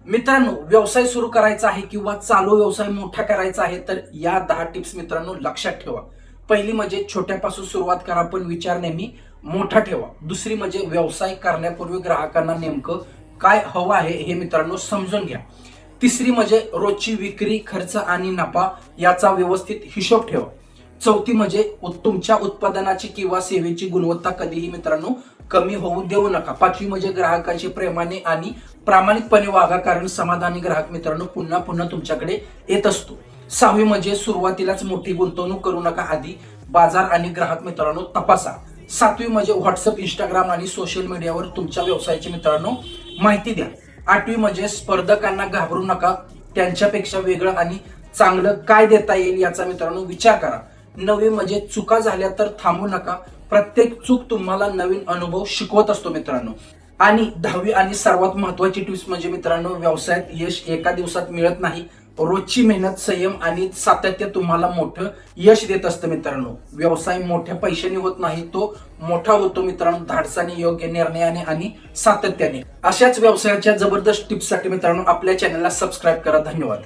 मित्रांनो, व्यवसाय सुरू करायचा आहे किंवा चालू व्यवसाय मोठा करायचा आहे तर या 10 टिप्स मित्रांनो लक्षात ठेवा. पहिली म्हणजे छोट्यापासून सुरुवात करा पण विचार नेहमी मोठा ठेवा. दुसरी म्हणजे व्यवसाय करण्यापूर्वी ग्राहकांना नेमकं काय हवं आहे हे मित्रांनो समजून घ्या. तिसरी म्हणजे रोजची विक्री, खर्च आणि नफा याचा व्यवस्थित हिशोब ठेवा. चौथी म्हणजे तुमच्या उत्पादनाची किंवा सेवेची गुणवत्ता कधीही मित्रांनो कमी होऊ देऊ नका. पाचवी म्हणजे ग्राहकांशी प्रेमाने आणि प्रामाणिकपणे वागा, कारण समाधानी ग्राहक मित्रांनो पुन्हा पुन्हा तुमच्याकडे येत असतो. सहावी म्हणजे सुरुवातीलाच मोठी गुंतवणूक करू नका, आधी बाजार आणि ग्राहक मित्रांनो तपासा. सातवी म्हणजे व्हॉट्सअप, इंस्टाग्राम आणि सोशल मीडियावर तुमच्या व्यवसायाची मित्रांनो माहिती द्या. आठवी म्हणजे स्पर्धकांना घाबरू नका, त्यांच्यापेक्षा वेगळं आणि चांगलं काय देता येईल याचा मित्रांनो विचार करा. नववी म्हणजे चुका झाल्या तर थांबू नका, प्रत्येक चूक तुम्हाला नवीन अनुभव शिकवत असतो मित्रांनो. आणि दहावी आणि सर्वात महत्वाची टिप्स म्हणजे मित्रांनो, व्यवसायात यश एका दिवसात मिळत नाही. रोजची मेहनत, संयम आणि सातत्य तुम्हाला मोठं यश देत असतं मित्रांनो. व्यवसाय मोठ्या पैशाने होत नाही, तो मोठा होतो मित्रांनो धाडसाने, योग्य निर्णयाने आणि सातत्याने. अशाच व्यवसायाच्या जबरदस्त टिप्ससाठी मित्रांनो आपल्या चॅनलला सबस्क्राईब करा. धन्यवाद.